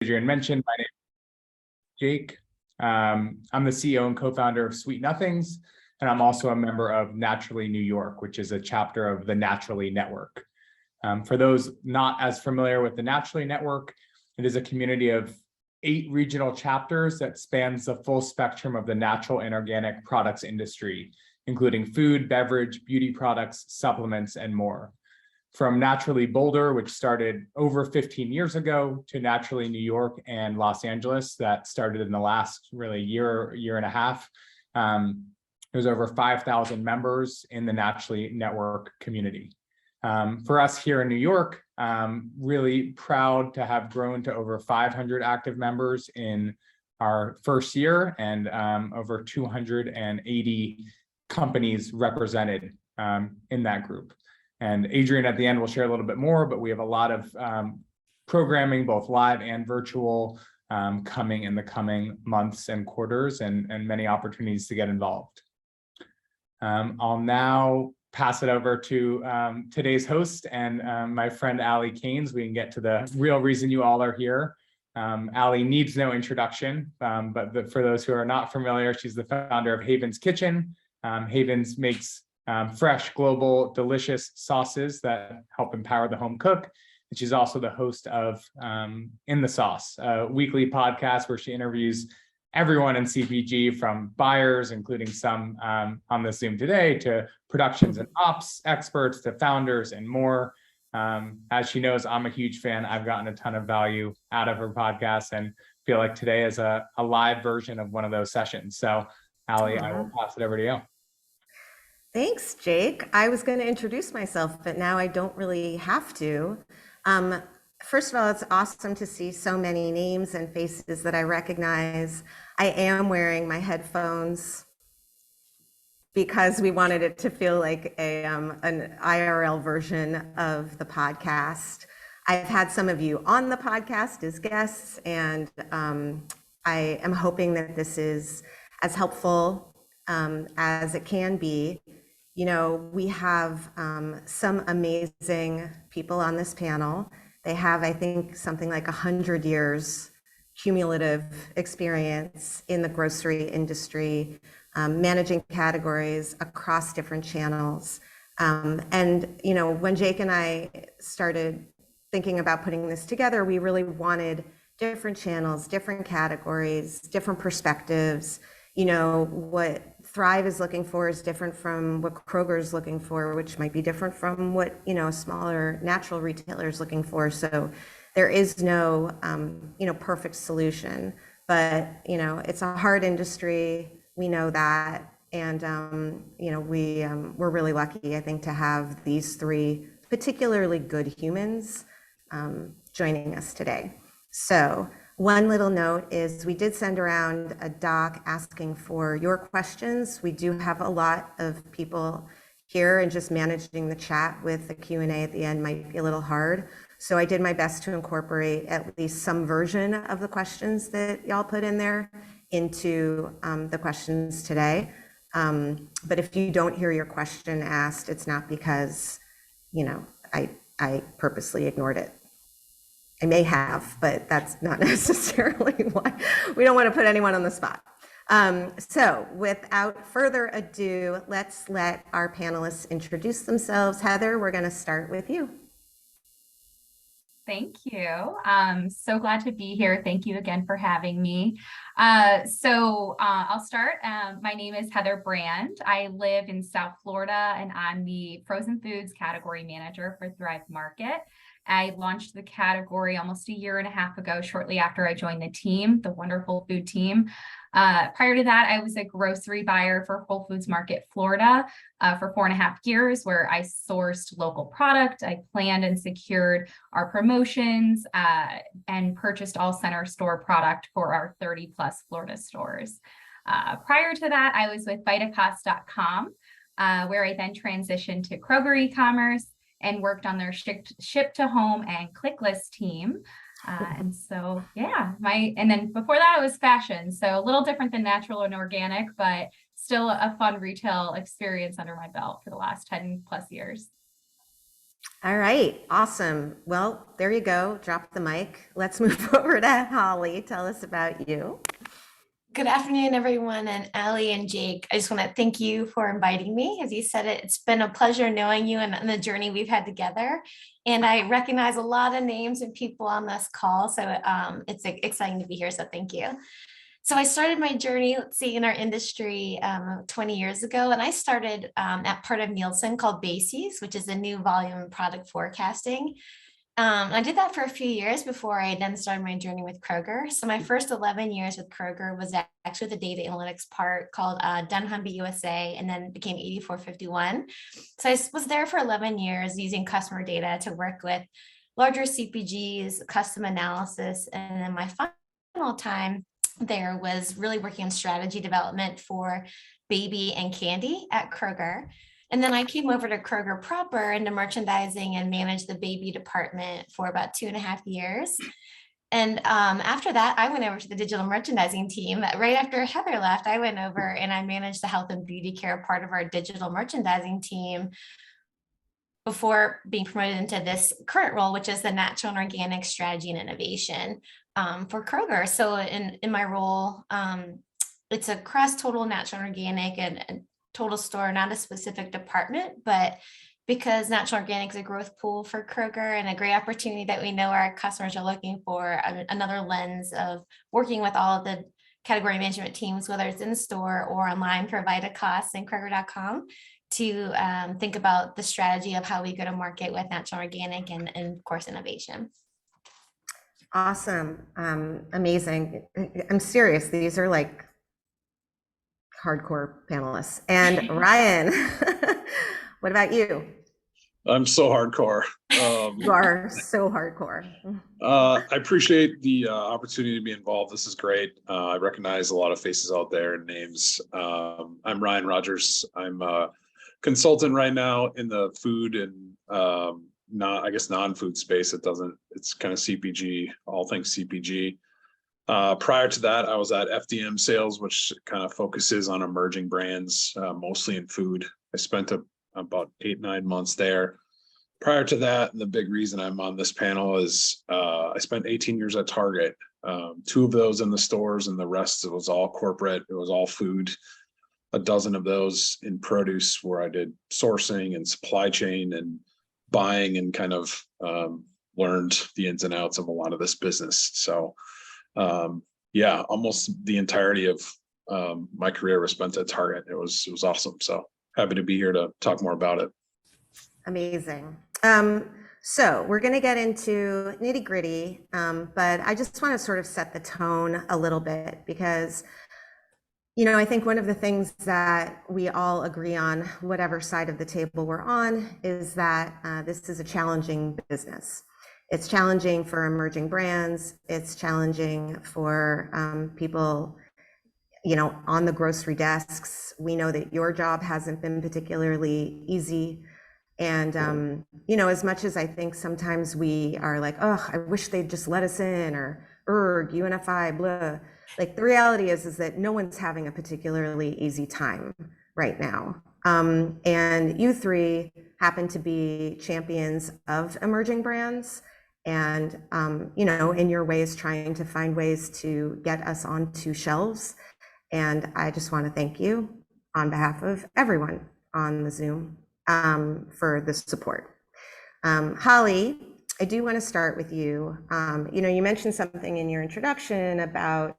Adrien mentioned, my name is Jake. I'm the CEO and co-founder of Sweet Nothings, and I'm also a member of Naturally New York, which is a chapter of the Naturally Network. For those not as familiar with the Naturally Network, it is a community of 8 regional chapters that spans the full spectrum of the natural and organic products industry, including food, beverage, beauty products, supplements, and more. From Naturally Boulder, which started over 15 years ago, to Naturally New York and Los Angeles, that started in the last really year and a half. There's over 5,000 members in the Naturally Network community. For us here in New York, really proud to have grown to over 500 active members in our first year, and over 280 companies represented in that group. And Adrien at the end will share a little bit more, but we have a lot of programming, both live and virtual, coming in the coming months and quarters, and many opportunities to get involved. I'll now pass it over to today's host and my friend Cayne. We can get to the real reason you all are here. Ali needs no introduction, but for those who are not familiar, she's the founder of Haven's Kitchen. Haven's makes fresh, global, delicious sauces that help empower the home cook. And she's also the host of In the Sauce, a weekly podcast where she interviews everyone in CPG, from buyers, including some on the Zoom today, to productions and ops experts, to founders and more. As she knows, I'm a huge fan. I've gotten a ton of value out of her podcast and feel like today is a live version of one of those sessions. So Ali, I will pass it over to you. Thanks, Jake. I was going to introduce myself, but now I don't really have to. First of all, it's awesome to see so many names and faces that I recognize. I am wearing my headphones because we wanted it to feel like an IRL version of the podcast. I've had some of you on the podcast as guests, and I am hoping that this is as helpful as it can be. You know, we have some amazing people on this panel. They have, I think, something like 100 years cumulative experience in the grocery industry, managing categories across different channels. And, you know, when Jake and I started thinking about putting this together, we really wanted different channels, different categories, different perspectives. You know, what Thrive is looking for is different from what Kroger is looking for, which might be different from what, you know, a smaller natural retailer is looking for. So there is no, you know, perfect solution, but, you know, it's a hard industry. We know that. And, you know, we're really lucky, I think, to have these 3 particularly good humans joining us today. So one little note is we did send around a doc asking for your questions. We do have a lot of people here, and just managing the chat with the Q&A at the end might be a little hard. So I did my best to incorporate at least some version of the questions that y'all put in there into the questions today. But if you don't hear your question asked, it's not because, you know, I purposely ignored it. I may have, but that's not necessarily why. We don't want to put anyone on the spot. So without further ado, let's let our panelists introduce themselves. Heather, we're going to start with you. Thank you. So glad to be here. Thank you again for having me. So I'll start. My name is Heather Brand. I live in South Florida, and I'm the frozen foods category manager for Thrive Market. I launched the category almost a year and a half ago, shortly after I joined the team, the wonderful food team. Prior to that, I was a grocery buyer for Whole Foods Market, Florida, for 4.5 years, where I sourced local product. I planned and secured our promotions and purchased all center store product for our 30+ Florida stores. Prior to that, I was with Vitacost.com, where I then transitioned to Kroger e-commerce and worked on their ship to home and click list team. And so, yeah, and then before that, it was fashion. So a little different than natural and organic, but still a fun retail experience under my belt for the last 10+ years. All right, awesome. Well, there you go. Drop the mic. Let's move over to Holly. Tell us about you. Good afternoon, everyone, and Allie and Jake. I just want to thank you for inviting me. As you said, it's been a pleasure knowing you and the journey we've had together. And I recognize a lot of names and people on this call, so it's exciting to be here. So thank you. So I started my journey, let's see, in our industry 20 years ago, and I started at part of Nielsen called Bases, which is a new volume product forecasting. I did that for a few years before I then started my journey with Kroger. So my first 11 years with Kroger was actually the data analytics part called dunnhumby USA, and then became 8451. So I was there for 11 years using customer data to work with larger CPGs, custom analysis. And then my final time there was really working on strategy development for baby and candy at Kroger. And then I came over to Kroger proper into merchandising and managed the baby department for about 2.5 years. And after that, I went over to the digital merchandising team. Right after Heather left, I went over and I managed the health and beauty care part of our digital merchandising team before being promoted into this current role, which is the natural and organic strategy and innovation for Kroger. So in my role, it's across total natural and organic and total store, not a specific department, but because natural organic is a growth pool for Kroger and a great opportunity that we know our customers are looking for, another lens of working with all of the category management teams, whether it's in store or online for Vitacost and Kroger.com, to think about the strategy of how we go to market with natural organic and of course, innovation. Awesome. Amazing. I'm serious. These are like hardcore panelists. And Ryan, what about you? I'm so hardcore. You are so hardcore. I appreciate the opportunity to be involved. This is great. I recognize a lot of faces out there and names. I'm Ryan Rogers. I'm a consultant right now in the food and non-food space. It's kind of CPG, all things CPG. Prior to that, I was at FDM Sales, which kind of focuses on emerging brands, mostly in food. I spent about 8-9 months there. Prior to that, and the big reason I'm on this panel is I spent 18 years at Target, 2 of those in the stores, and the rest, it was all corporate. It was all food. A dozen of those in produce, where I did sourcing and supply chain and buying, and kind of learned the ins and outs of a lot of this business. So yeah, almost the entirety of my career was spent at Target. It was awesome. So happy to be here to talk more about it. Amazing. So we're going to get into nitty gritty, but I just want to sort of set the tone a little bit because, I think one of the things that we all agree on, whatever side of the table we're on, is that this is a challenging business. It's challenging for emerging brands. It's challenging for people, on the grocery desks. We know that your job hasn't been particularly easy. And, as much as I think sometimes we are like, oh, I wish they'd just let us in, or UNFI, blah. Like the reality is that no one's having a particularly easy time right now. And you three happen to be champions of emerging brands. And, in your ways, trying to find ways to get us onto shelves. And I just want to thank you on behalf of everyone on the Zoom for the support. Holly, I do want to start with you. You mentioned something in your introduction about,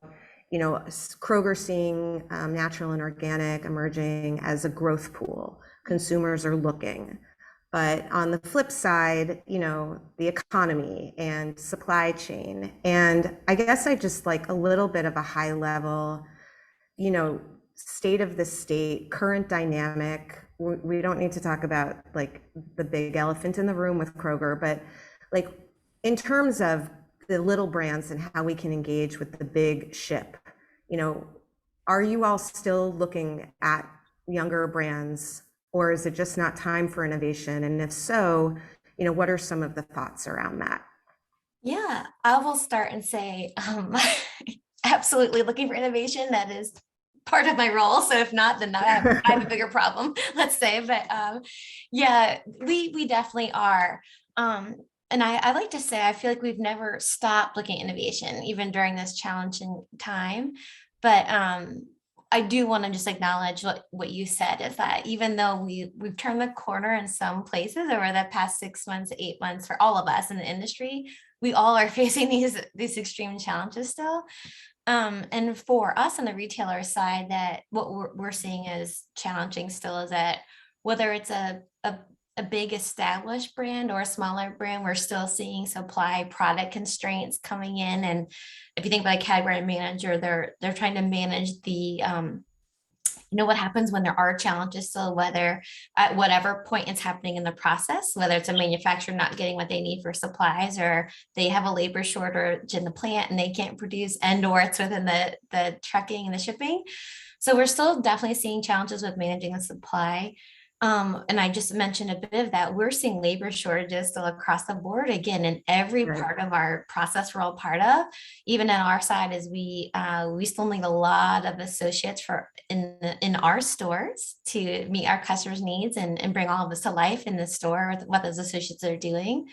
Kroger seeing natural and organic emerging as a growth pool. Consumers are looking. But on the flip side, the economy and supply chain. And I guess I just like a little bit of a high level, state of the state, current dynamic. We don't need to talk about like the big elephant in the room with Kroger, but like in terms of the little brands and how we can engage with the big ship, are you all still looking at younger brands? Or is it just not time for innovation? And if so, what are some of the thoughts around that? Yeah, I will start and say, absolutely looking for innovation. That is part of my role. So if not, then I have a bigger problem, let's say. But yeah, we definitely are. And I like to say, I feel like we've never stopped looking at innovation, even during this challenging time. But I do want to just acknowledge what you said, is that even though we've turned the corner in some places over the past 6 months, 8 months, for all of us in the industry, we all are facing these extreme challenges still. And for us on the retailer side, that what we're seeing is challenging still is that whether it's a big established brand or a smaller brand, we're still seeing supply product constraints coming in. And if you think about a category manager, they're trying to manage the what happens when there are challenges. So whether at whatever point it's happening in the process, whether it's a manufacturer not getting what they need for supplies, or they have a labor shortage in the plant and they can't produce, and or it's within the trucking and the shipping. So we're still definitely seeing challenges with managing the supply. And I just mentioned a bit of that. We're seeing labor shortages still across the board, again, in every part of our process we're all part of. Even on our side, is we still need a lot of associates in our stores to meet our customers' needs and bring all of this to life in the store with what those associates are doing,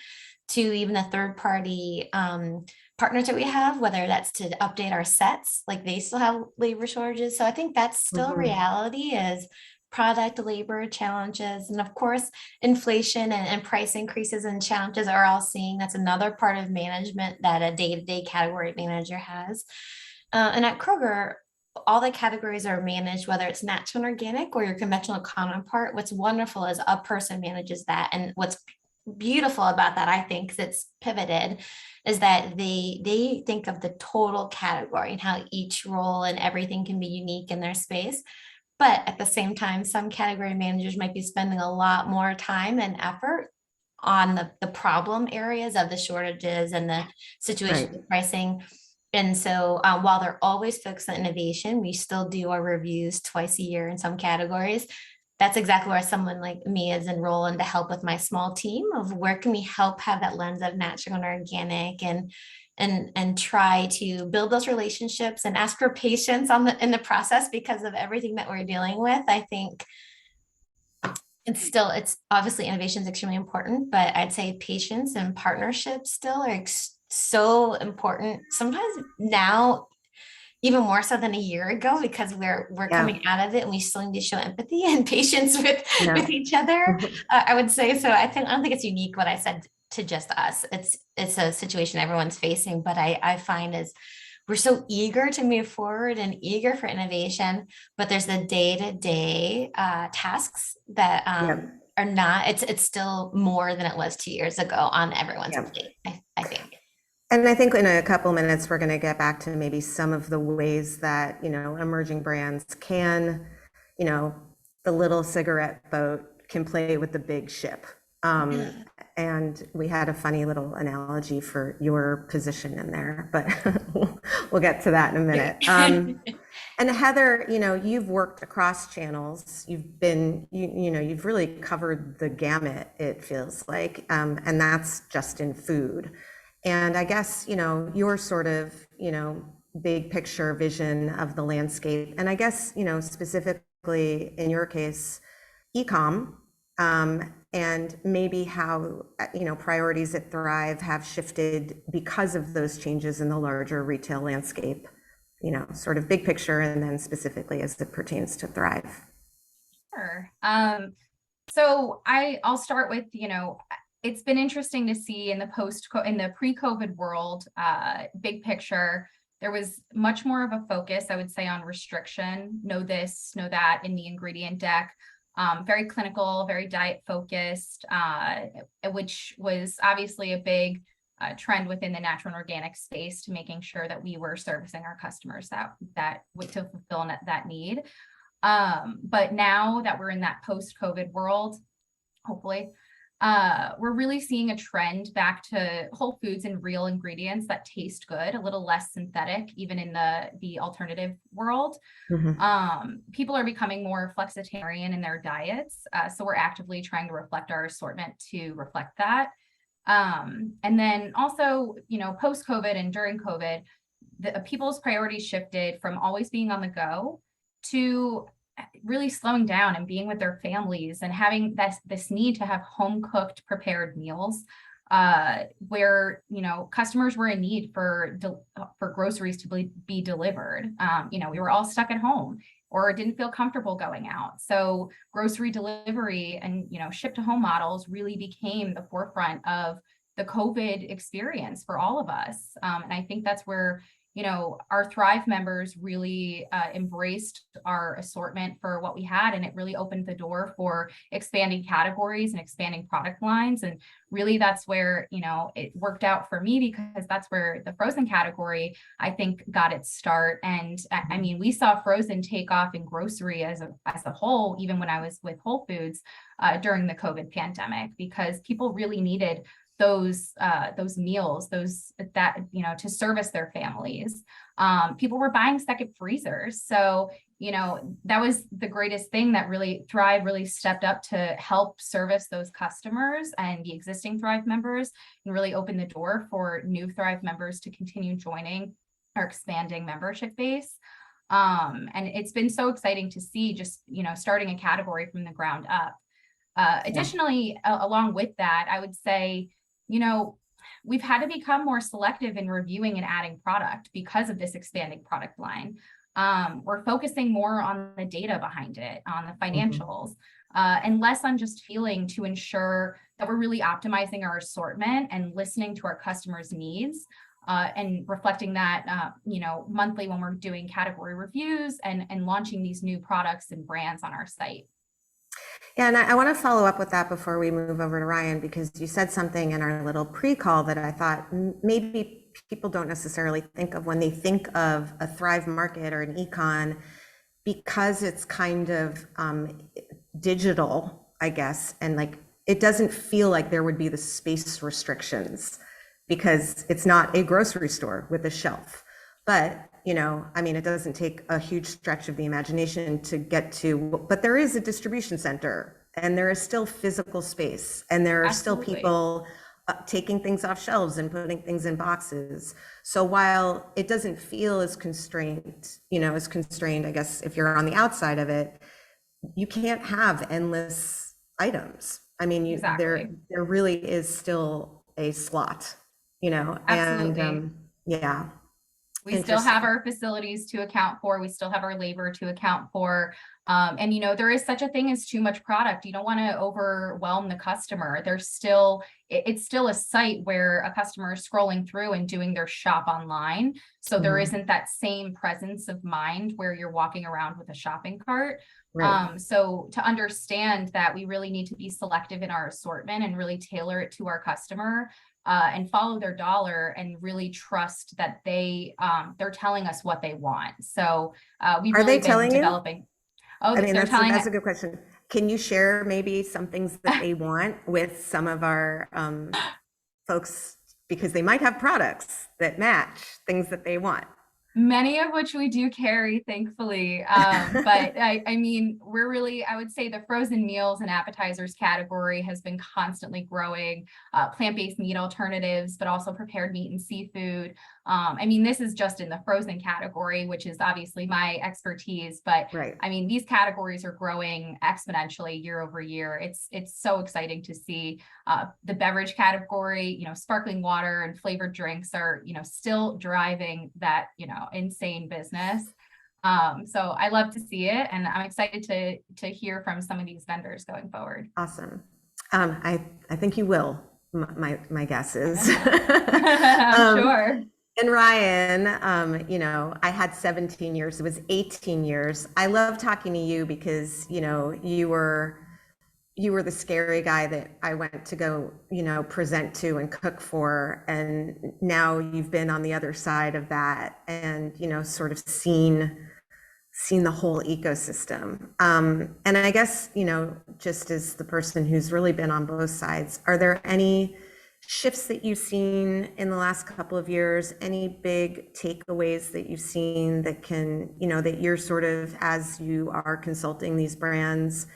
to even the third party partners that we have, whether that's to update our sets, like they still have labor shortages. So I think that's still reality, is product labor challenges. And of course, inflation and price increases and challenges are all seeing. That's another part of management that a day-to-day category manager has. And at Kroger, all the categories are managed, whether it's natural and organic or your conventional counterpart. What's wonderful is a person manages that. And what's beautiful about that, I think, 'cause it's pivoted, is that they think of the total category and how each role and everything can be unique in their space. But at the same time, some category managers might be spending a lot more time and effort on the problem areas of the shortages and the situation with pricing. And so while they're always focused on innovation, we still do our reviews twice a year in some categories. That's exactly where someone like me is enrolled in, to help with my small team of where can we help have that lens of natural and organic, and try to build those relationships and ask for patience in the process, because of everything that we're dealing with. I think it's obviously innovation is extremely important, but I'd say patience and partnerships still are so important. Sometimes now, even more so than a year ago, because we're coming out of it and we still need to show empathy and patience with each other. I would say so. I don't think it's unique what I said to just us. It's a situation everyone's facing, but I find is we're so eager to move forward and eager for innovation, but there's the day-to-day tasks that are not, it's still more than it was 2 years ago on everyone's plate, I think. And I think in a couple minutes, we're going to get back to maybe some of the ways that, emerging brands can, the little cigarette boat can play with the big ship. And we had a funny little analogy for your position in there, but we'll get to that in a minute. And Heather, you've worked across channels. You've been, you've really covered the gamut, it feels like, and that's just in food. And I guess, your sort of, big picture vision of the landscape, and I guess, specifically in your case, e-com, and maybe how, priorities at Thrive have shifted because of those changes in the larger retail landscape, sort of big picture, and then specifically as it pertains to Thrive. Sure. So I'll start with, it's been interesting to see in the pre-COVID world, big picture, there was much more of a focus, I would say, on restriction, know this, know that in the ingredient deck. Very clinical, very diet focused, which was obviously a big trend within the natural and organic space, to making sure that we were servicing our customers that to fulfill that need. But now that we're in that post-COVID world, hopefully, we're really seeing a trend back to whole foods and real ingredients that taste good, a little less synthetic, even in the alternative world. People are becoming more flexitarian in their diets. So we're actively trying to reflect our assortment to reflect that. And then also, post-COVID and during COVID, people's priorities shifted from always being on the go to really slowing down and being with their families and having this need to have home cooked prepared meals, where, you know, customers were in need for groceries to be delivered. You know, we were all stuck at home or didn't feel comfortable going out. So grocery delivery and, you know, ship to home models really became the forefront of the COVID experience for all of us. And I think that's where, you know, our Thrive members really embraced our assortment for what we had, and it really opened the door for expanding categories and expanding product lines. And really that's where, you know, it worked out for me, because that's where the frozen category, I think, got its start. And I mean, we saw frozen take off in grocery as a whole, even when I was with Whole Foods during the COVID pandemic, because people really needed those meals, that, you know, to service their families. People were buying second freezers. So, you know, that was the greatest thing that really Thrive really stepped up to help service those customers and the existing Thrive members, and really open the door for new Thrive members to continue joining our expanding membership base. And it's been so exciting to see, just, you know, starting a category from the ground up. Additionally, along with that, I would say, you know, we've had to become more selective in reviewing and adding product because of this expanding product line. We're focusing more on the data behind it, on the financials, and less on just feeling, to ensure that we're really optimizing our assortment and listening to our customers' needs, and reflecting that, you know, monthly when we're doing category reviews and launching these new products and brands on our site. Yeah, and I want to follow up with that before we move over to Ryan, because you said something in our little pre-call that I thought maybe people don't necessarily think of when they think of a Thrive Market or an econ, because it's kind of digital, I guess, and like it doesn't feel like there would be the space restrictions because it's not a grocery store with a shelf. But you know, I mean, it doesn't take a huge stretch of the imagination to get to, but there is a distribution center and there is still physical space, and there are Absolutely. still people taking things off shelves and putting things in boxes. So while it doesn't feel as constrained, you know, I guess, if you're on the outside of it, you can't have endless items. I mean, Exactly. there really is still a slot, you know. Absolutely. And yeah. We still have our facilities to account for. We still have our labor to account for. And, you know, there is such a thing as too much product. You don't want to overwhelm the customer. It's still a site where a customer is scrolling through and doing their shop online. So there isn't that same presence of mind where you're walking around with a shopping cart. Right. So to understand that we really need to be selective in our assortment and really tailor it to our customer, and follow their dollar, and really trust that they're telling us what they want. So we've really been developing. Oh, I mean, that's a a good question. Can you share maybe some things that they want with some of our folks, because they might have products that match things that they want? Many of which we do carry, thankfully. But I mean, we're really, I would say the frozen meals and appetizers category has been constantly growing, plant-based meat alternatives, but also prepared meat and seafood. I mean, this is just in the frozen category, which is obviously my expertise, but Right. I mean, these categories are growing exponentially year over year. It's so exciting to see. The beverage category, you know, sparkling water and flavored drinks are, you know, still driving that, you know, insane business. So I love to see it, and I'm excited to hear from some of these vendors going forward. Awesome. I think you will. My guess is. I'm sure. And Ryan, you know, I had 17 years. It was 18 years. I love talking to you because, you know, you were the scary guy that I went to go, you know, present to and cook for. And now you've been on the other side of that and, you know, sort of seen the whole ecosystem. And I guess, you know, just as the person who's really been on both sides, are there any shifts that you've seen in the last couple of years, any big takeaways that you've seen that can, you know, that you're sort of, as you are consulting these brands,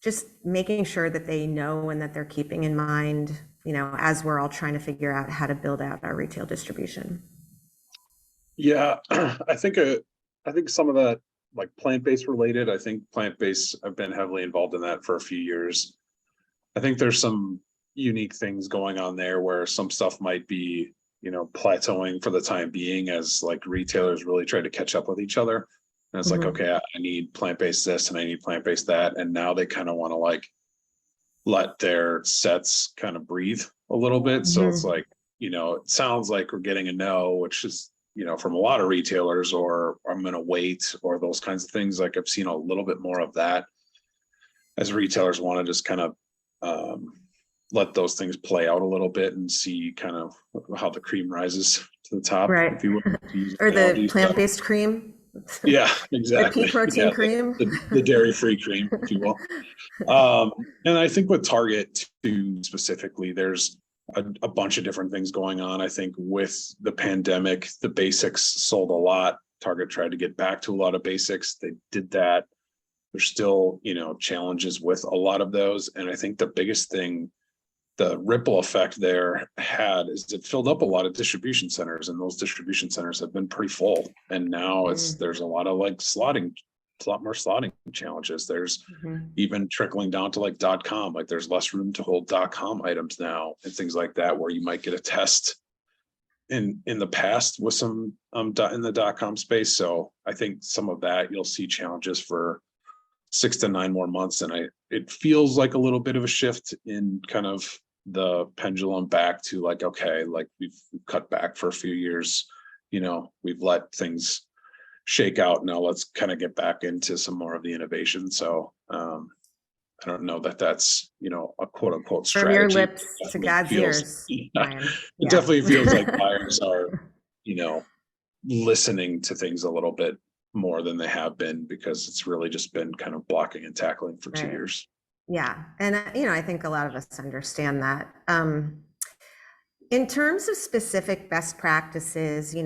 just making sure that they know and that they're keeping in mind, you know, as we're all trying to figure out how to build out our retail distribution? Yeah, I think some of that like plant-based related. I think plant-based, I've been heavily involved in that for a few years. I think there's some unique things going on there where some stuff might be, plateauing for the time being as like retailers really try to catch up with each other. And it's like, okay, I need plant-based this and I need plant-based that. And now they kind of want to like let their sets kind of breathe a little bit. So it's like, it sounds like we're getting a no, which is, from a lot of retailers, or I'm going to wait, or those kinds of things. Like I've seen a little bit more of that as retailers want to just kind of let those things play out a little bit and see kind of how the cream rises to the top, Right. if you will. Or the plant-based cream. Yeah, exactly. The pea protein cream. The dairy-free cream, if you will. And I think with Target too, specifically, there's a bunch of different things going on. I think with the pandemic, the basics sold a lot. Target tried to get back to a lot of basics. They did that. There's still, challenges with a lot of those. And I think the biggest thing, the ripple effect there had, is it filled up a lot of distribution centers, and those distribution centers have been pretty full. And now there's a lot of like a lot more slotting challenges. There's even trickling down to like .com, like there's less room to hold .com items now and things like that, where you might get a test in the past with some in the .com space. So I think some of that you'll see challenges for 6 to 9 more months. And it feels like a little bit of a shift in kind of the pendulum back to like, okay, like we've cut back for a few years, we've let things shake out. Now let's kind of get back into some more of the innovation. So I don't know that that's, a quote unquote strategy. From your lips to God's ears. It definitely feels like buyers are, listening to things a little bit more than they have been, because it's really just been kind of blocking and tackling for 2 years. Yeah. And, I think a lot of us understand that. In terms of specific best practices,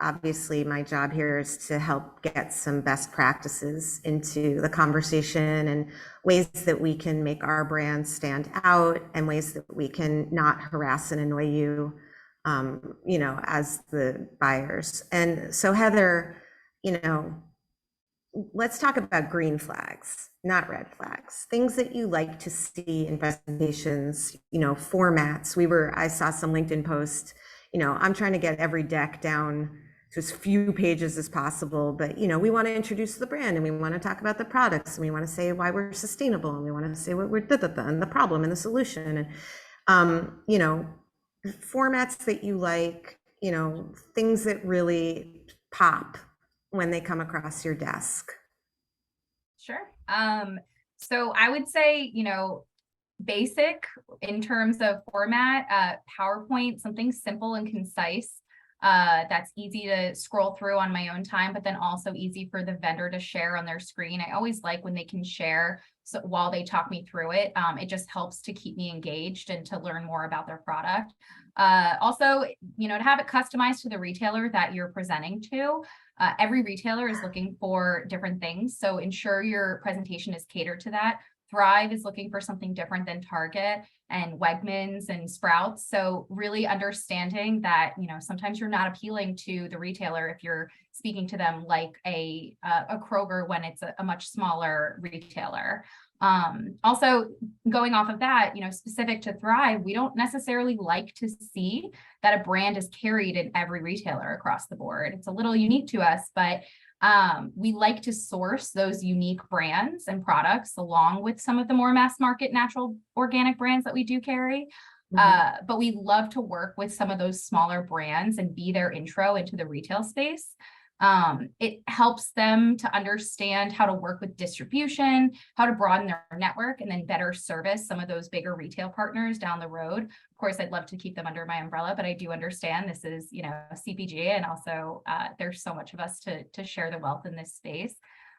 obviously my job here is to help get some best practices into the conversation, and ways that we can make our brand stand out, and ways that we can not harass and annoy you, as the buyers. And so Heather, let's talk about green flags, not red flags, things that you like to see in presentations, formats. I saw some LinkedIn post, I'm trying to get every deck down to as few pages as possible, but, we want to introduce the brand, and we want to talk about the products, and we want to say why we're sustainable, and we want to say what we're and the problem and the solution. And, formats that you like, things that really pop when they come across your desk. Sure. So I would say, basic in terms of format, PowerPoint, something simple and concise, that's easy to scroll through on my own time, but then also easy for the vendor to share on their screen. I always like when they can share, so while they talk me through it. It just helps to keep me engaged and to learn more about their product. Also, to have it customized to the retailer that you're presenting to. Every retailer is looking for different things, so ensure your presentation is catered to that. Thrive is looking for something different than Target and Wegmans and Sprouts. So really understanding that, sometimes you're not appealing to the retailer if you're speaking to them like a Kroger when it's a much smaller retailer. Also, going off of that, specific to Thrive, we don't necessarily like to see that a brand is carried in every retailer across the board. It's a little unique to us, but we like to source those unique brands and products along with some of the more mass market natural organic brands that we do carry. But we love to work with some of those smaller brands and be their intro into the retail space. It helps them to understand how to work with distribution, how to broaden their network, and then better service some of those bigger retail partners down the road. Of course, I'd love to keep them under my umbrella, but I do understand this is, CPG, and also there's so much of us to share the wealth in this space.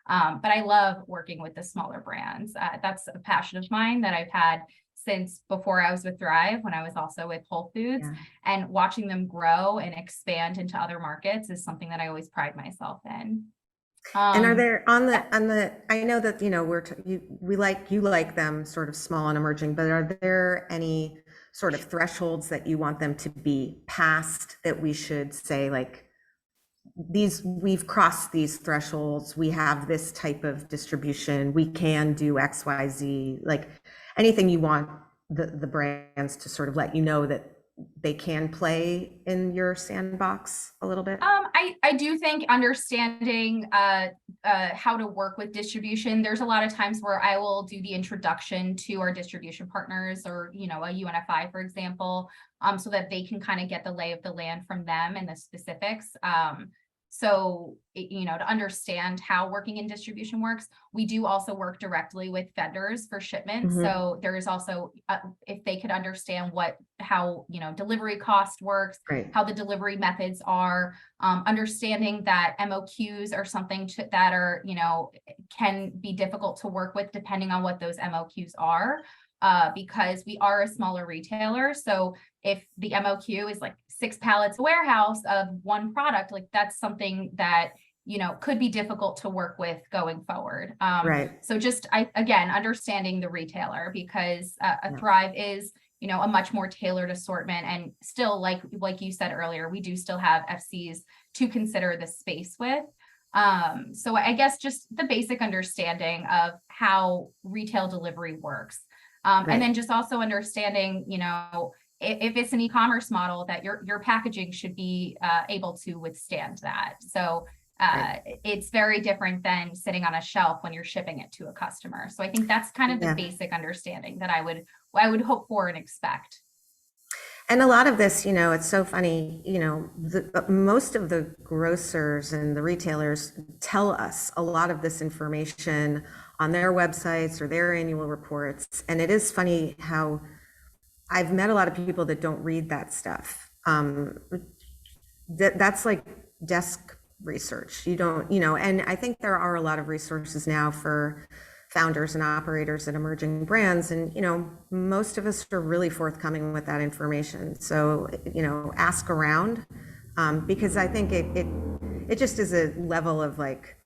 But I love working with the smaller brands. That's a passion of mine that I've had since before I was with Thrive, when I was also with Whole Foods, and watching them grow and expand into other markets is something that I always pride myself in. And are there on the, I know that, you like them sort of small and emerging, but are there any sort of thresholds that you want them to be past that we should say, like, we've crossed these thresholds. We have this type of distribution. We can do X, Y, Z, like anything you want the brands to sort of let you know that they can play in your sandbox a little bit? I do think understanding how to work with distribution. There's a lot of times where I will do the introduction to our distribution partners, or a UNFI, for example, so that they can kind of get the lay of the land from them and the specifics. So, to understand how working in distribution works, we do also work directly with vendors for shipment. Mhm. So there is also, if they could understand how delivery cost works, Right. how the delivery methods are, understanding that MOQs are something that are, can be difficult to work with depending on what those MOQs are. Because we are a smaller retailer. So if the MOQ is like 6 pallets warehouse of one product, like that's something that, could be difficult to work with going forward. Right. So just, again, understanding the retailer, because a Yeah. Thrive is, a much more tailored assortment. And still, like you said earlier, we do still have FCs to consider the space with. So I guess just the basic understanding of how retail delivery works. Right. And then just also understanding, if it's an e-commerce model, that your packaging should be able to withstand that. So Right. it's very different than sitting on a shelf when you're shipping it to a customer. So I think that's kind of the Yeah. basic understanding that I would hope for and expect. And a lot of this, it's so funny, most of the grocers and the retailers tell us a lot of this information on their websites or their annual reports. And it is funny how I've met a lot of people that don't read that stuff. That's like desk research. You don't, and I think there are a lot of resources now for founders and operators at emerging brands. And, most of us are really forthcoming with that information. So, ask around, because I think it just is a level of like,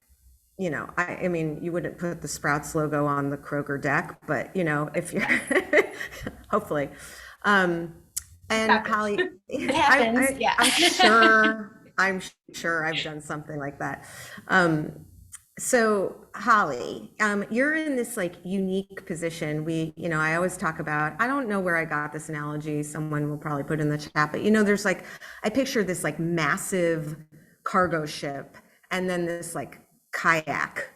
I mean, you wouldn't put the Sprouts logo on the Kroger deck, but, if you're, hopefully. And Holly, It happens, yeah. I'm sure I've done something like that. So Holly, you're in this like unique position. I always talk about, I don't know where I got this analogy. Someone will probably put in the chat, but there's like, I picture this like massive cargo ship and then this like kayak,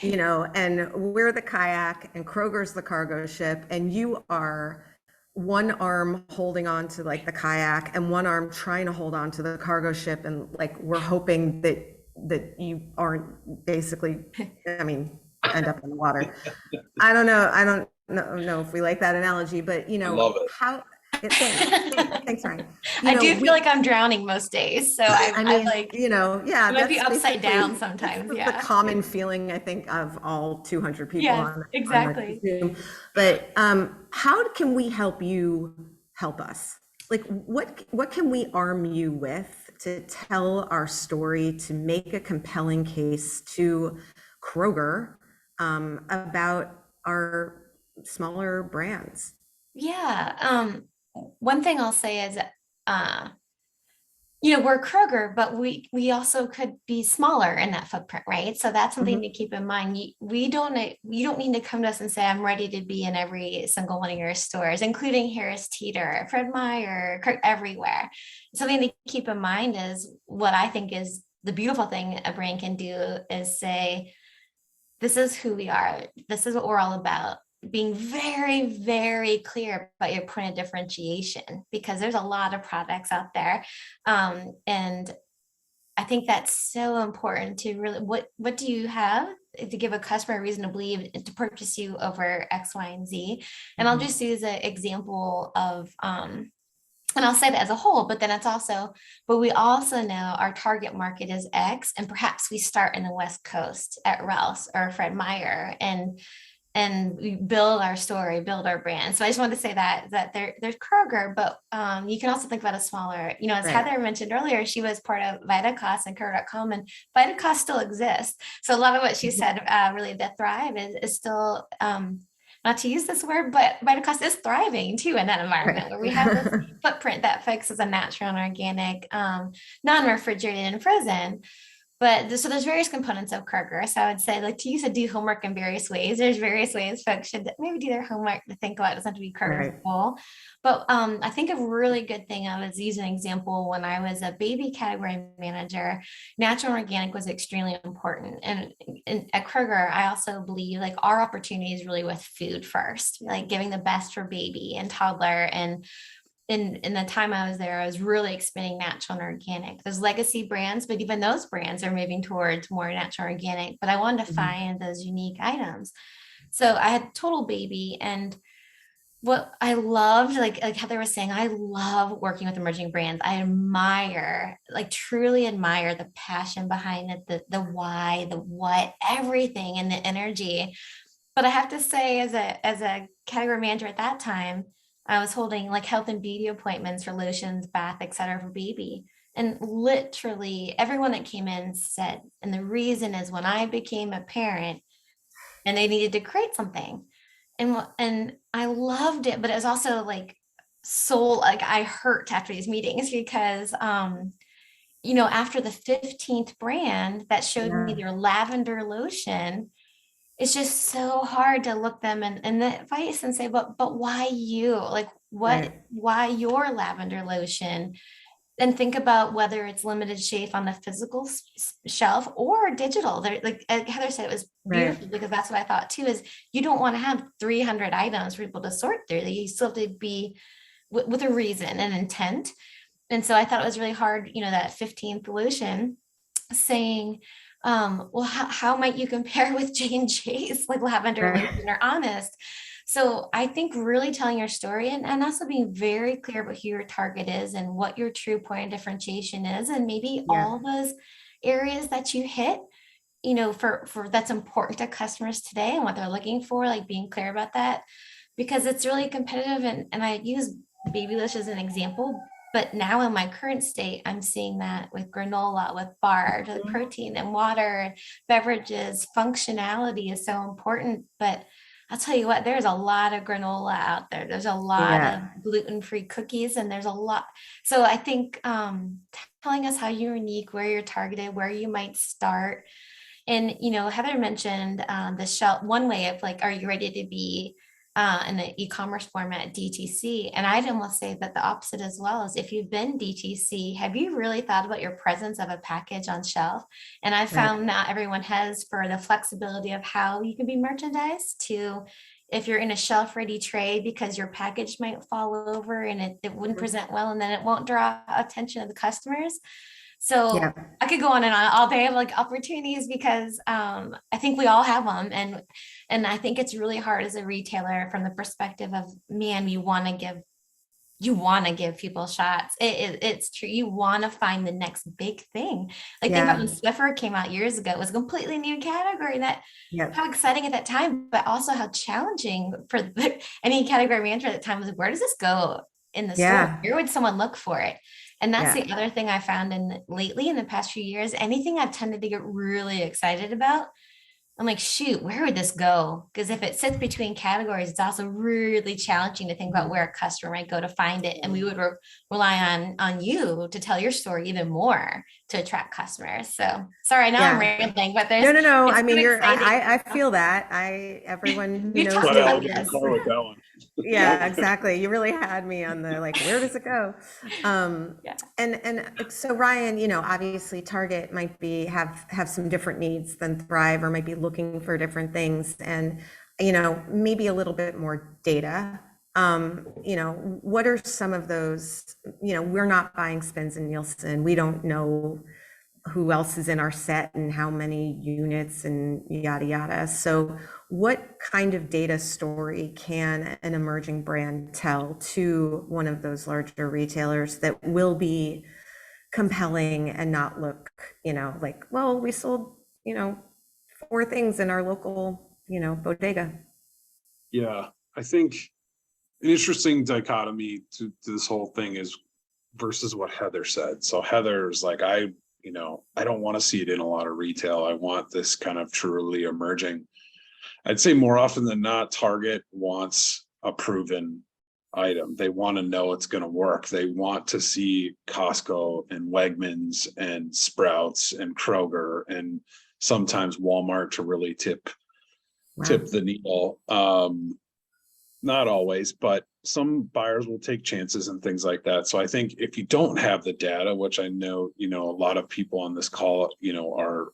and we're the kayak and Kroger's the cargo ship, and you are one arm holding on to like the kayak and one arm trying to hold on to the cargo ship, and like we're hoping that you aren't basically, end up in the water. I don't know if we like that analogy, but love it. how. Thanks, Ryan. I do feel like I'm drowning most days, so I like, yeah, it might be that's upside basically- down sometimes. this is Yeah, the common feeling I think of all 200 people Yes, on exactly. Zoom. But how can we help you help us? Like, what can we arm you with to tell our story, to make a compelling case to Kroger about our smaller brands? Yeah. One thing I'll say is, we're Kroger, but we also could be smaller in that footprint, right? So that's something to keep in mind. You don't need to come to us and say, I'm ready to be in every single one of your stores, including Harris Teeter, Fred Meyer, everywhere. Something to keep in mind is what I think is the beautiful thing a brand can do is say, this is who we are. This is what we're all about. Being very, very clear about your point of differentiation, because there's a lot of products out there. And I think that's so important to really, what do you have to give a customer a reason to believe to purchase you over X, Y, and Z? And I'll just use an example of, and I'll say that as a whole, but then but we also know our target market is X, and perhaps we start in the West Coast at Rouse or Fred Meyer, and we build our story, build our brand. So I just wanted to say that there's Kroger, but you can also think about a smaller, as Right. Heather mentioned earlier, she was part of Vitacost and Kroger.com, and Vitacost still exists. So a lot of what she said, really, the Thrive is still not to use this word, but Vitacost is thriving too in that environment where we have this footprint that focuses on natural and organic, non-refrigerated and frozen. But so there's various components of Kroger. So I would say, like, to use to do homework in various ways. There's various ways folks should maybe do their homework to think about. It doesn't have to be Kroger's goal. But I think a really good thing, I was using an example when I was a baby category manager, natural and organic was extremely important. And at Kroger, I also believe like our opportunity is really with food first, like giving the best for baby and toddler. And in the time I was there, I was really expanding natural and organic. There's legacy brands, but even those brands are moving towards more natural and organic. But I wanted to find those unique items. So I had total baby, and what I loved, like Heather was saying, I love working with emerging brands. I admire, like truly admire the passion behind it, the why, the what, everything, and the energy. But I have to say, as a category manager at that time, I was holding like health and beauty appointments for lotions, bath, etc. for baby. And literally everyone that came in said, and the reason is when I became a parent and they needed to create something. And I loved it, but it was also like like I hurt after these meetings because, after the 15th brand that showed me their lavender lotion, it's just so hard to look them in the face and say, but why you? Like, why your lavender lotion? And think about whether it's limited shelf on the physical shelf or digital. They're, like Heather said, it was beautiful because that's what I thought too, is you don't want to have 300 items for people to sort through. You still have to be with a reason and intent. And so I thought it was really hard, that 15th lotion saying, well, how might you compare with J&J's like lavender lotion or Honest? So I think really telling your story and also being very clear about who your target is and what your true point of differentiation is, and maybe all those areas that you hit, for that's important to customers today and what they're looking for, like being clear about that, because it's really competitive. And I use baby lotion as an example. But now in my current state, I'm seeing that with granola, with bar, the protein and water, beverages, functionality is so important. But I'll tell you what, there's a lot of granola out there. There's a lot of gluten-free cookies, and there's a lot. So I think telling us how you're unique, where you're targeted, where you might start. And, Heather mentioned the shelf, one way of like, are you ready to be in the e-commerce format DTC? And I'd almost say that the opposite as well, is if you've been DTC, have you really thought about your presence of a package on shelf? And I've found not everyone has, for the flexibility of how you can be merchandised, to if you're in a shelf ready trade, because your package might fall over and it wouldn't present well, and then it won't draw attention of the customers. So I could go on and on all day of like opportunities, because I think we all have them. And I think it's really hard as a retailer from the perspective of, man, you want to give people shots. It's true. You want to find the next big thing. Like think about when Swiffer came out years ago, it was a completely new category that how exciting at that time, but also how challenging for any category manager at the time was, where does this go in the store? Where would someone look for it? And that's the other thing I found lately in the past few years, anything I've tended to get really excited about, I'm like, shoot, where would this go? Because if it sits between categories, it's also really challenging to think about where a customer might go to find it. And we would rely on you to tell your story even more to attract customers. So sorry, now I'm rambling, but there's no. I mean, I feel that. Everyone knows that. Yeah, exactly. You really had me on the like, where does it go? And so Ryan, obviously Target might have some different needs than Thrive, or might be looking for different things, and maybe a little bit more data. What are some of those? We're not buying Spins and Nielsen. We don't know who else is in our set and how many units and yada yada. So what kind of data story can an emerging brand tell to one of those larger retailers that will be compelling and not look, like, well, we sold, 4 things in our local, bodega? Yeah, I think an interesting dichotomy to this whole thing is versus what Heather said. So Heather's like, I don't want to see it in a lot of retail. I want this kind of truly emerging. I'd say more often than not, Target wants a proven item. They want to know it's going to work. They want to see Costco and Wegmans and Sprouts and Kroger and sometimes Walmart to really tip the needle. Not always, but some buyers will take chances and things like that. So I think if you don't have the data, which I know, a lot of people on this call, are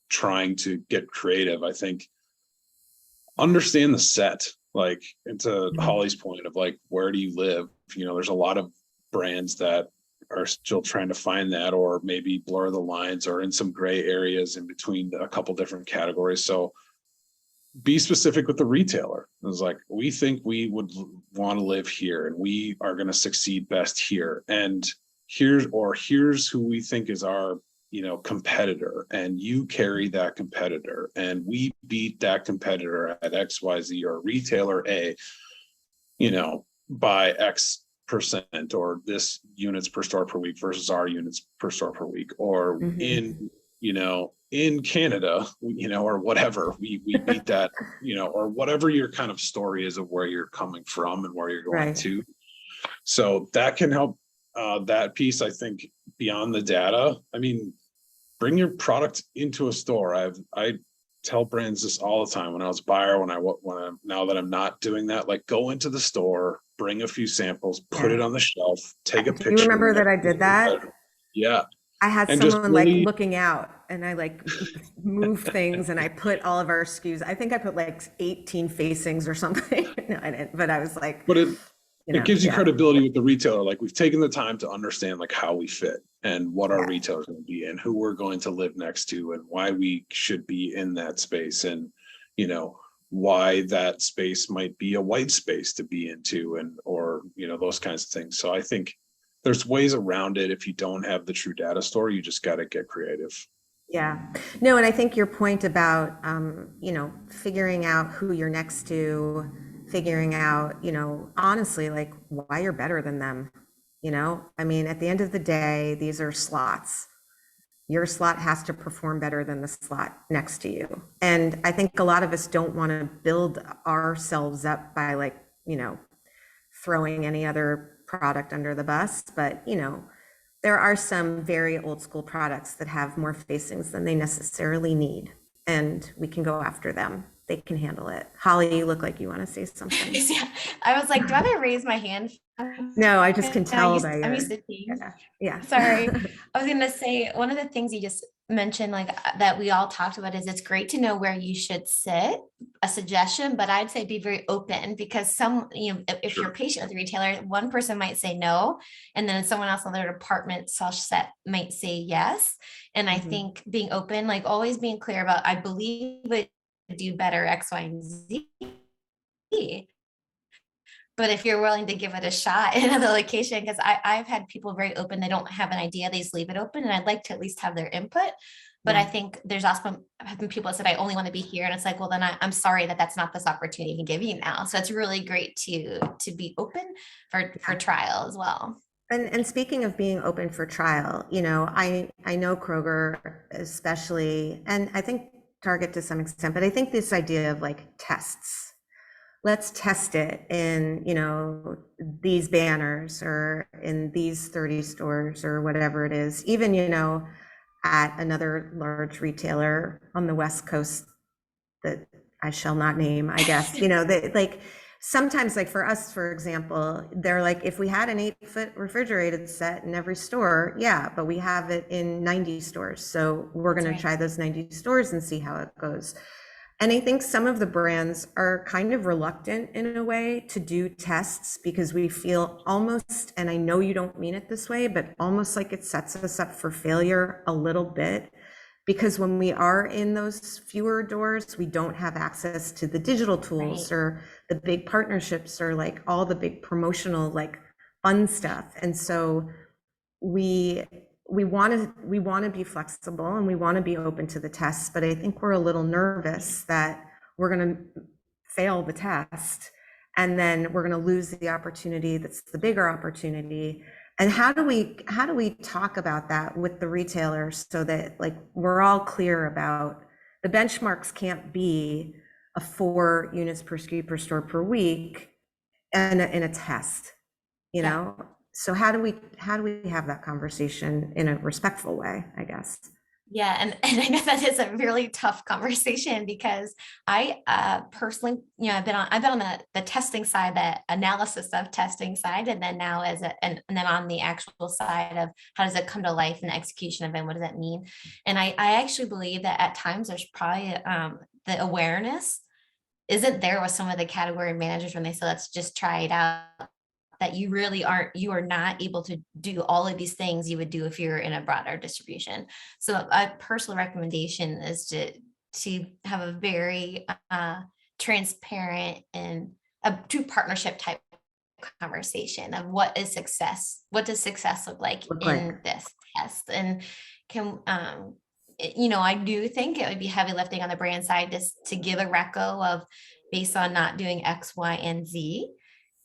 trying to get creative, I think understand the set. Like, and to Holly's point of like, where do you live? There's a lot of brands that are still trying to find that, or maybe blur the lines, or in some gray areas in between a couple different categories. So be specific with the retailer. It was like, we think we would want to live here and we are going to succeed best here. And here's who we think is our, competitor, and you carry that competitor, and we beat that competitor at XYZ, or retailer A, by X percent, or this units per store per week versus our units per store per week, or in Canada, or whatever, we beat that, or whatever your kind of story is of where you're coming from and where you're going to. So that can help that piece, I think, beyond the data. I mean, bring your product into a store. I tell brands this all the time. When I was a buyer, now that I'm not doing that, like, go into the store, bring a few samples, put it on the shelf, take a picture. You remember that I did that? Yeah. I had And someone really, like looking out, and I like moved things, and I put all of our SKUs. I think I put like 18 facings or something. No, I didn't, but I was like, but it gives you credibility with the retailer. Like, we've taken the time to understand like how we fit and what our retailers going to be and who we're going to live next to and why we should be in that space, and why that space might be a white space to be into, and or those kinds of things. So I think there's ways around it. If you don't have the true data store, you just got to get creative. Yeah, no, and I think your point about figuring out who you're next to, figuring out honestly, like, why you're better than them. I mean, at the end of the day, these are slots. Your slot has to perform better than the slot next to you. And I think a lot of us don't want to build ourselves up by like, throwing any other product under the bus. But, there are some very old school products that have more facings than they necessarily need. And we can go after them. They can handle it. Holly, you look like you want to say something. Yeah, I was like, do I have to raise my hand? No, I just can tell by I'm your, used to seeing. yeah. Sorry. I was going to say, one of the things you just mentioned, like, that we all talked about, is it's great to know where you should sit, a suggestion, but I'd say be very open, because if you're patient with the retailer, one person might say no, and then someone else on their department /set might say yes. And I think being open, like always being clear about, I believe it do better X, Y, and Z. But if you're willing to give it a shot in another location, because I've had people very open, they don't have an idea, they just leave it open, and I'd like to at least have their input. But I think there's also been people that said, I only want to be here. And it's like, well, then I'm sorry that's not this opportunity I can give you now. So it's really great to be open for trial as well. And speaking of being open for trial, I know Kroger especially, and I think Target to some extent, but I think this idea of like tests, let's test it in, these banners or in these 30 stores or whatever it is, even, at another large retailer on the West Coast that I shall not name, I guess, they like, sometimes, like for us, for example, they're like, if we had an 8-foot refrigerated set in every store, yeah, but we have it in 90 stores. So we're going to try those 90 stores and see how it goes. And I think some of the brands are kind of reluctant in a way to do tests, because we feel almost, and I know you don't mean it this way, but almost like it sets us up for failure a little bit. Because when we are in those fewer doors, we don't have access to the digital tools or the big partnerships or like all the big promotional, like, fun stuff. And so we want to be flexible and we want to be open to the tests, but I think we're a little nervous that we're going to fail the test and then we're going to lose the opportunity that's the bigger opportunity. And how do we talk about that with the retailers so that, like, we're all clear about the benchmarks? Can't be a 4 units per SKU per store per week in a test, you know? So how do we have that conversation in a respectful way, I guess? Yeah, and I know that is a really tough conversation because I personally, I've been on the testing side, the analysis of testing side, and then now and then on the actual side of how does it come to life and the execution of it, what does that mean? And I actually believe that at times there's probably the awareness isn't there with some of the category managers when they say, let's just try it out, that you are not able to do all of these things you would do if you're in a broader distribution. So a personal recommendation is to have a very transparent and a true partnership type conversation of what does success look like in this test, and can I do think it would be heavy lifting on the brand side to give a reco of based on not doing X, Y, and Z,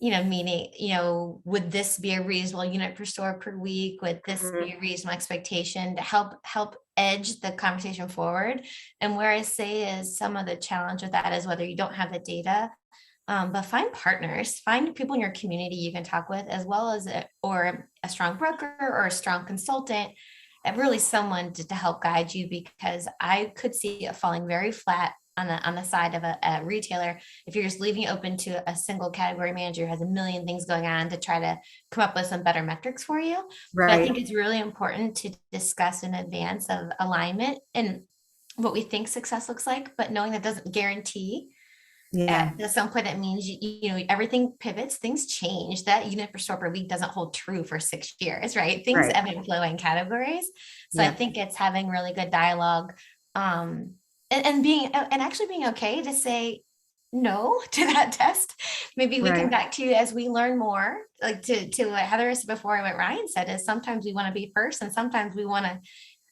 meaning, would this be a reasonable unit per store per week? Would this be a reasonable expectation to help edge the conversation forward? And where I say is some of the challenge with that is whether you don't have the data, but find partners, find people in your community you can talk with, as well as or a strong broker or a strong consultant, and really someone to help guide you, because I could see it falling very flat on the side of a retailer if you're just leaving it open to a single category manager who has a million things going on to try to come up with some better metrics for you. Right. But I think it's really important to discuss in advance of alignment and what we think success looks like, but knowing that doesn't guarantee. At some point, it means everything pivots, things change. That unit per store per week doesn't hold true for 6 years, right? Things ebb and flow in categories. So I think it's having really good dialogue, and actually being okay to say no to that test. Maybe we come back to you as we learn more, like to what Heather said before and what Ryan said, is sometimes we want to be first, and sometimes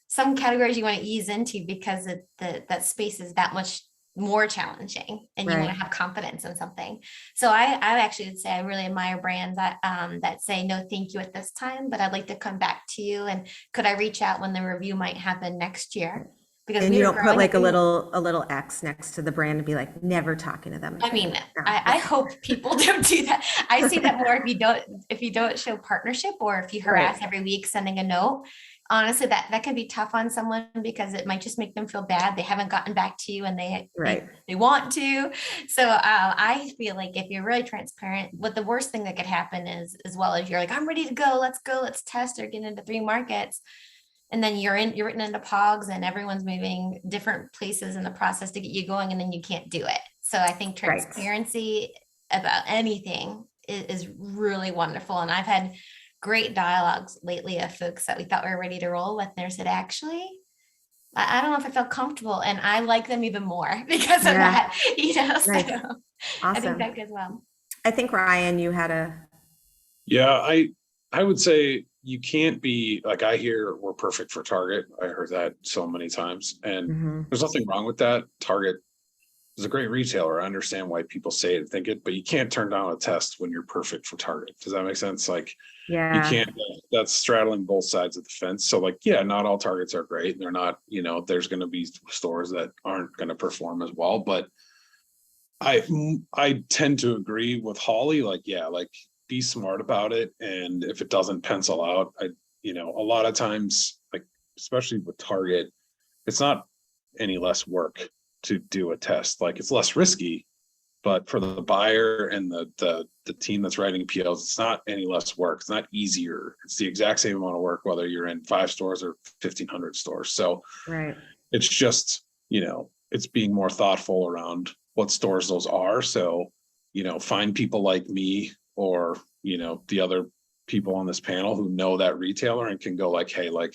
some categories you want to ease into because that space is that much more challenging and you want to have confidence in something. So I actually would say I really admire brands that say no thank you at this time, but I'd like to come back to you, and could I reach out when the review might happen next year? Because you don't put like a little X next to the brand and be like, never talking to them again. I mean, I hope people don't do that. I see that more if you don't show partnership, or if you harass every week sending a note. Honestly, that can be tough on someone because it might just make them feel bad. They haven't gotten back to you and they want to. So I feel like if you're really transparent, what the worst thing that could happen is, as well as you're like, I'm ready to go, let's test or get into 3 markets. And then you're written into pogs and everyone's moving different places in the process to get you going, and then you can't do it. So I think transparency about anything is really wonderful. And I've had great dialogues lately of folks that we thought we were ready to roll with. And they said, actually, I don't know if I felt comfortable, and I like them even more because of that, So awesome. I think that goes well. I think Ryan, you had I would say you can't be like, I hear we're perfect for Target. I heard that so many times, and there's nothing wrong with that. Target is a great retailer. I understand why people say it and think it, but you can't turn down a test when you're perfect for Target. Does that make sense? Like, you can't, that's straddling both sides of the fence. So like, not all Targets are great. They're not, there's going to be stores that aren't going to perform as well, but I tend to agree with Holly, like be smart about it. And if it doesn't pencil out, a lot of times, like, especially with Target, it's not any less work to do a test. Like, it's less risky, but for the buyer and the team that's writing PLs, it's not any less work. It's not easier. It's the exact same amount of work, whether you're in 5 stores or 1,500 stores. So it's just, it's being more thoughtful around what stores those are. So, find people like me or, the other people on this panel who know that retailer and can go like, hey, like,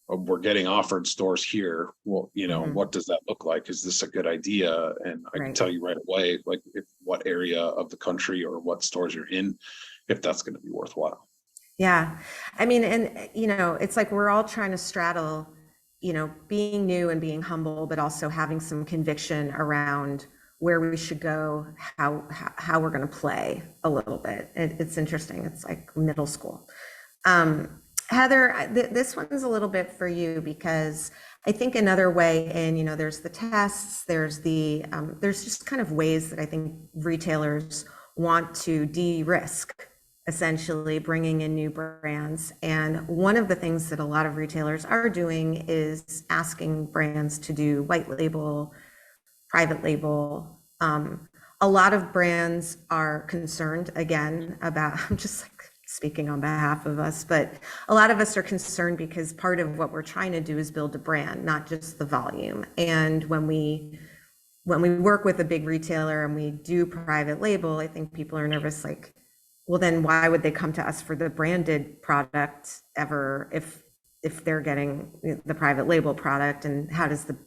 we're getting offered stores here. Well, what does that look like? Is this a good idea? And I can tell you right away, like, what area of the country or what stores you're in, if that's going to be worthwhile. Yeah. I mean, and, it's like, we're all trying to straddle, being new and being humble, but also having some conviction around where we should go, how we're going to play a little bit. It's interesting. It's like middle school. Heather, this one's a little bit for you, because I think another way in, there's the tests, there's there's just kind of ways that I think retailers want to de-risk essentially bringing in new brands. And one of the things that a lot of retailers are doing is asking brands to do white label, private label. A lot of brands are concerned again about, I'm just like speaking on behalf of us, but a lot of us are concerned because part of what we're trying to do is build a brand, not just the volume. And when we work with a big retailer and we do private label, I think people are nervous, like, well, then why would they come to us for the branded product ever if they're getting the private label product, and how does the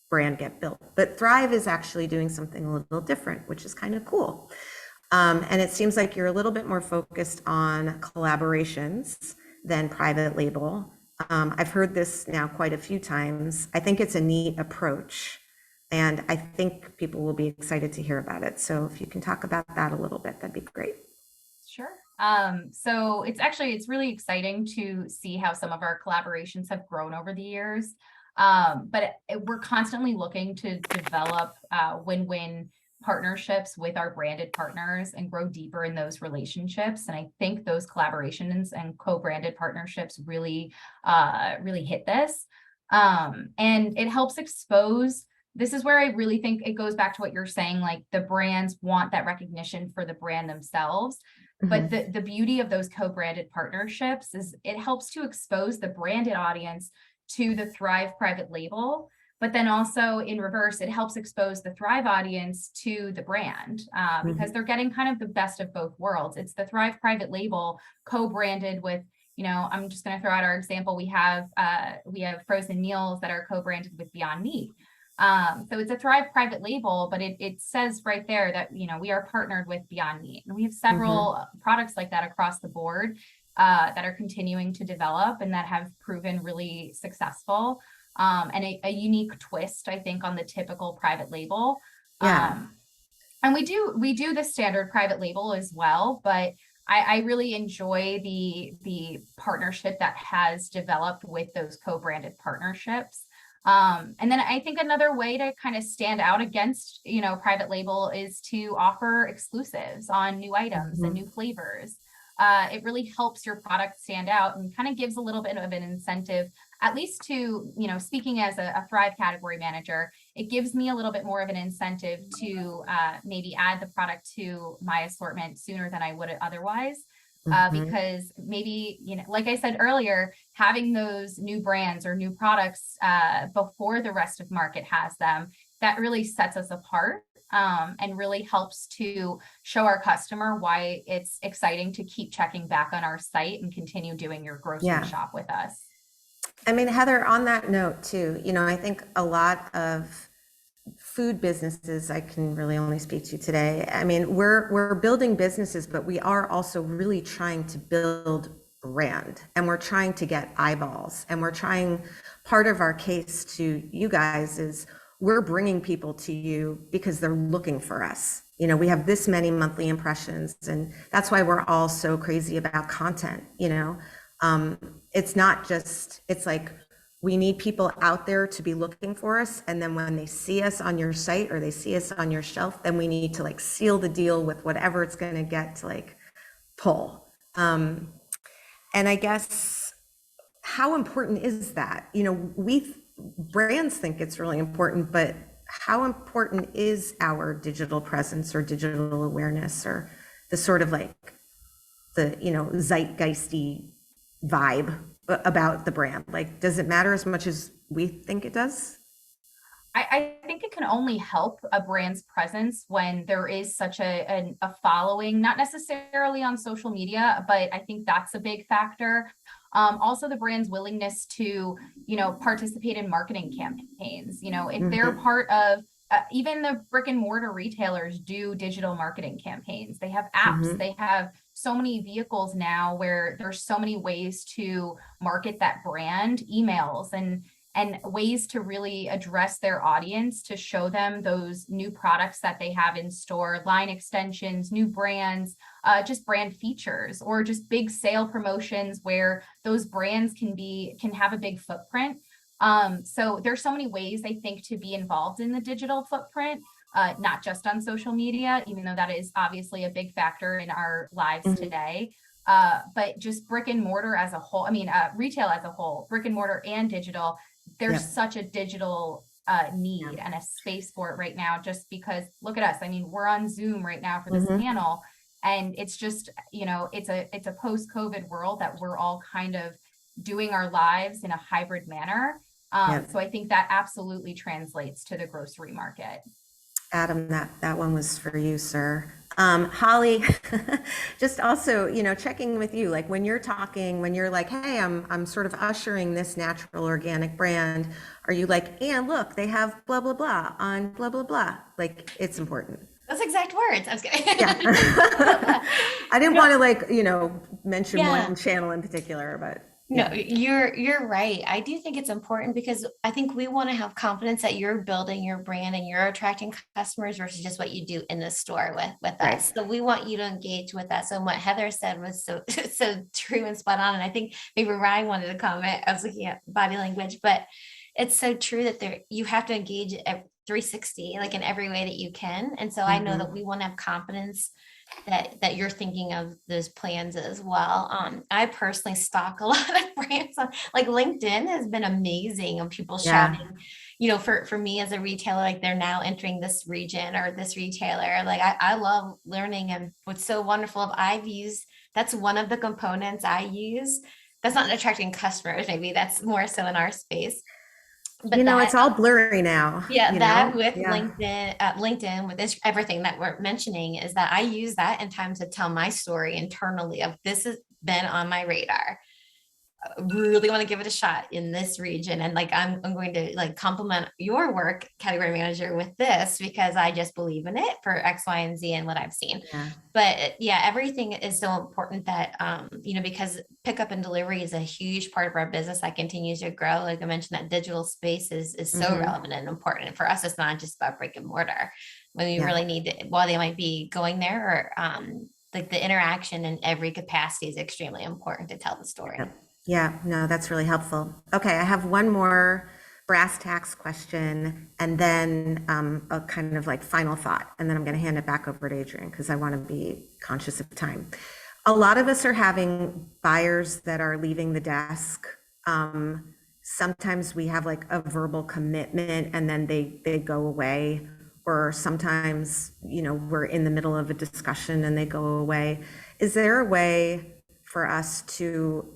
brand get built? But Thrive is actually doing something a little different, which is kind of cool. And it seems like you're a little bit more focused on collaborations than private label. I've heard this now quite a few times. I think it's a neat approach, and I think people will be excited to hear about it. So if you can talk about that a little bit, that'd be great. Sure. So it's really exciting to see how some of our collaborations have grown over the years. But we're constantly looking to develop win-win partnerships with our branded partners and grow deeper in those relationships. And I think those collaborations and co-branded partnerships really hit this. And it helps expose. This is where I really think it goes back to what you're saying, like the brands want that recognition for the brand themselves. But the beauty of those co-branded partnerships is it helps to expose the branded audience to the Thrive private label, but then also in reverse, it helps expose the Thrive audience to the brand because they're getting kind of the best of both worlds. It's the Thrive private label co-branded with, I'm just going to throw out our example. We have frozen meals that are co-branded with Beyond Meat. So it's a Thrive private label, but it says right there that, we are partnered with Beyond Meat. And we have several products like that across the board that are continuing to develop and that have proven really successful. And a unique twist, I think, on the typical private label. Yeah. And we do the standard private label as well, but I really enjoy the partnership that has developed with those co-branded partnerships. And then I think another way to kind of stand out against, private label is to offer exclusives on new items and new flavors. It really helps your product stand out and kind of gives a little bit of an incentive, at least to, speaking as a Thrive category manager, it gives me a little bit more of an incentive to maybe add the product to my assortment sooner than I would otherwise. Because maybe, like I said earlier, having those new brands or new products before the rest of market has them, that really sets us apart and really helps to show our customer why it's exciting to keep checking back on our site and continue doing your grocery shop with us. I mean, Heather, on that note too, I think a lot of food businesses, I can really only speak to today. I mean, we're building businesses, but we are also really trying to build brand, and we're trying to get eyeballs, and part of our case to you guys is we're bringing people to you because they're looking for us. We have this many monthly impressions, and that's why we're all so crazy about content. It's not just, it's like, we need people out there to be looking for us. And then when they see us on your site or they see us on your shelf, then we need to seal the deal with whatever it's going to get to pull. And I guess, how important is that? Brands think it's really important, but how important is our digital presence or digital awareness or the sort of the zeitgeisty vibe about the brand? Does it matter as much as we think it does? I think it can only help a brand's presence when there is such a following, not necessarily on social media, but I think that's a big factor. Also the brand's willingness to, participate in marketing campaigns, if they're part of, even the brick and mortar retailers do digital marketing campaigns. They have apps, they have so many vehicles now where there's so many ways to market that brand, emails and ways to really address their audience, to show them those new products that they have in store, line extensions, new brands, just brand features, or just big sale promotions where those brands can have a big footprint. So there's so many ways I think to be involved in the digital footprint, not just on social media, even though that is obviously a big factor in our lives today. But just brick and mortar as a whole, retail as a whole, brick and mortar and digital, there's such a digital need and a space for it right now, just because look at us. I mean, we're on Zoom right now for this panel, and it's just, it's a post-COVID world that we're all kind of doing our lives in a hybrid manner. So I think that absolutely translates to the grocery market. Adam, that one was for you, sir. Holly, just also, checking with you, like when you're talking, when you're like, hey, I'm sort of ushering this natural organic brand, are you like, and look, they have blah, blah, blah on blah, blah, blah. Like, it's important. Those exact words. I was kidding. Yeah. I didn't want to mention one channel in particular, but. No, you're right. I do think it's important because I think we want to have confidence that you're building your brand and you're attracting customers versus just what you do in the store with us. So we want you to engage with us. And what Heather said was so true and spot on. And I think maybe Ryan wanted to comment. I was looking at body language, but it's so true that you have to engage at 360, like in every way that you can. And so I know that we want to have confidence that you're thinking of those plans as well. I personally stalk a lot of brands on, like LinkedIn has been amazing of people shouting, for me as a retailer, like they're now entering this region or this retailer. Like I love learning, and what's so wonderful that's one of the components I use. That's not attracting customers. Maybe that's more so in our space. But it's all blurry now. Yeah, LinkedIn with this, everything that we're mentioning is that I use that in time to tell my story internally of this has been on my radar. I really want to give it a shot in this region. And like, I'm going to compliment your work, category manager, with this because I just believe in it for X, Y, and Z and what I've seen. Yeah. But everything is so important that, because pickup and delivery is a huge part of our business that continues to grow. Like I mentioned, that digital space is so relevant and important. For us, it's not just about brick and mortar. When we really need to, while they might be going there, or like the interaction in every capacity is extremely important to tell the story. Yep. Yeah, no, that's really helpful. Okay, I have one more brass tacks question and then a kind of like final thought. And then I'm going to hand it back over to Adrien because I want to be conscious of time. A lot of us are having buyers that are leaving the desk. Sometimes we have like a verbal commitment and then they go away. Or sometimes, we're in the middle of a discussion and they go away. Is there a way for us to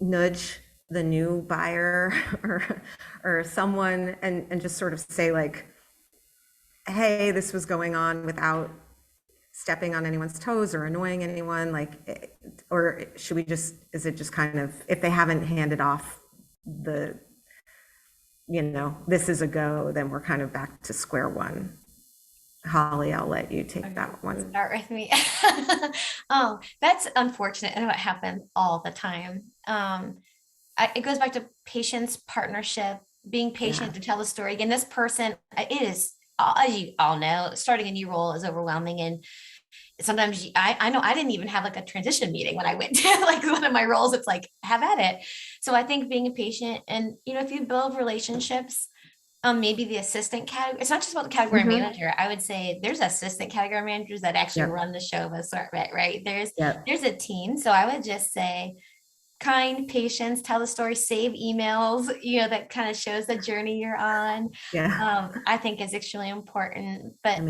nudge the new buyer or someone and just sort of say like, hey, this was going on without stepping on anyone's toes or annoying anyone, or should we is it just kind of, if they haven't handed off the, this is a go, then we're kind of back to square one. Holly, I'll let you take that one. Start with me. Oh, that's unfortunate. And what happens all the time. It goes back to patience, partnership, being patient to tell the story. Again, this person, it is, as you all know, starting a new role is overwhelming. And sometimes I know I didn't even have like a transition meeting when I went to like one of my roles. It's like, have at it. So I think being patient and, if you build relationships, maybe the assistant category, it's not just about the category manager. I would say there's assistant category managers that actually run the show of assortment, right? There's a team. So I would just say kind, patience, tell the story, save emails, that kind of shows the journey you're on. I think is extremely important, but,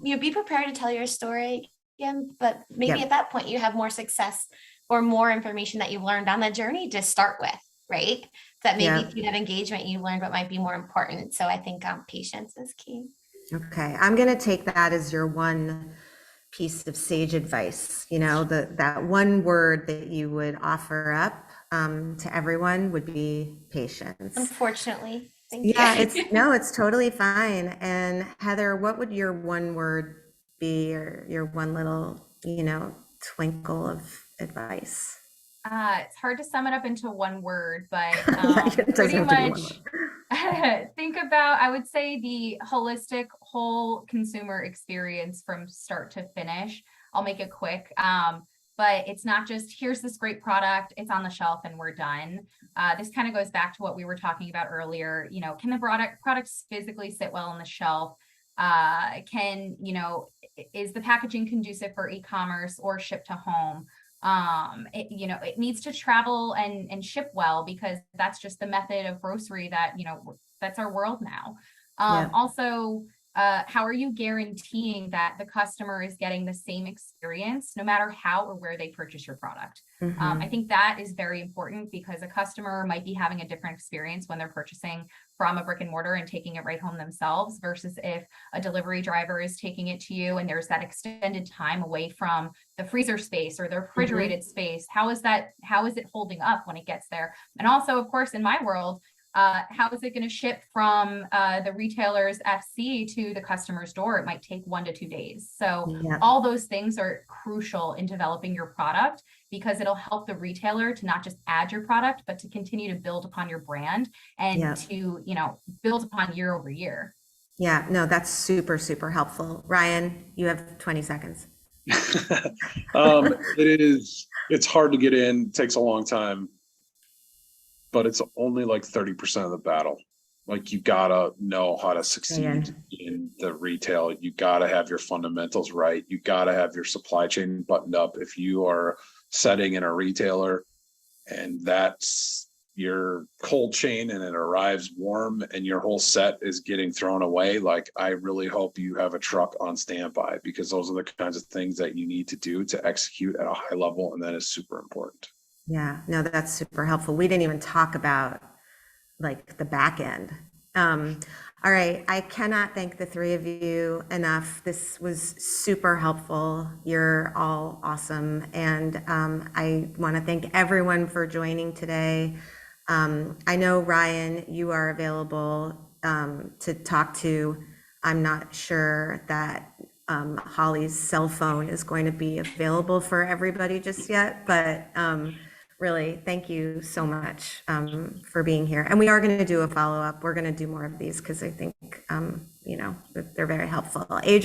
be prepared to tell your story again, but maybe at that point you have more success or more information that you've learned on the journey to start with, right? That maybe through that engagement, you learned what might be more important. So I think patience is key. Okay. I'm going to take that as your one piece of sage advice. That one word that you would offer up to everyone would be patience. Unfortunately. Thank you. It's totally fine. And Heather, what would your one word be, or your one little, twinkle of advice? It's hard to sum it up into one word, but it pretty much think about, I would say, the holistic whole consumer experience from start to finish. I'll make it quick. but it's not just, here's this great product, it's on the shelf and we're done. This kind of goes back to what we were talking about earlier. You know, can the products physically sit well on the shelf? Is the packaging conducive for e-commerce or ship to home? It needs to travel and ship well, because that's just the method of grocery that, that's our world now. Also, how are you guaranteeing that the customer is getting the same experience no matter how or where they purchase your product? I think that is very important, because a customer might be having a different experience when they're purchasing from a brick and mortar and taking it right home themselves, versus if a delivery driver is taking it to you and there's that extended time away from the freezer space or the refrigerated space. How is it holding up when it gets there? And also, of course, in my world, how is it going to ship from the retailer's FC to the customer's door? It might take 1 to 2 days. So all those things are crucial in developing your product, because it'll help the retailer to not just add your product, but to continue to build upon your brand and to, build upon year over year. Yeah, no, that's super, super helpful. Ryan, you have 20 seconds. It's hard to get in, it takes a long time, but it's only like 30% of the battle. Like, you gotta know how to succeed in the retail. You gotta have your fundamentals right. You gotta have your supply chain buttoned up. If you are setting in a retailer and that's your cold chain and it arrives warm and your whole set is getting thrown away, like, I really hope you have a truck on standby, because those are the kinds of things that you need to do to execute at a high level, and that is super important. Yeah, no, that's super helpful. We didn't even talk about like the back end. All right, I cannot thank the three of you enough. This was super helpful. You're all awesome. And I want to thank everyone for joining today. I know, Ryan, you are available to talk to. I'm not sure that Holly's cell phone is going to be available for everybody just yet, but really, thank you so much for being here. And we are going to do a follow-up. We're going to do more of these, because I think, they're very helpful.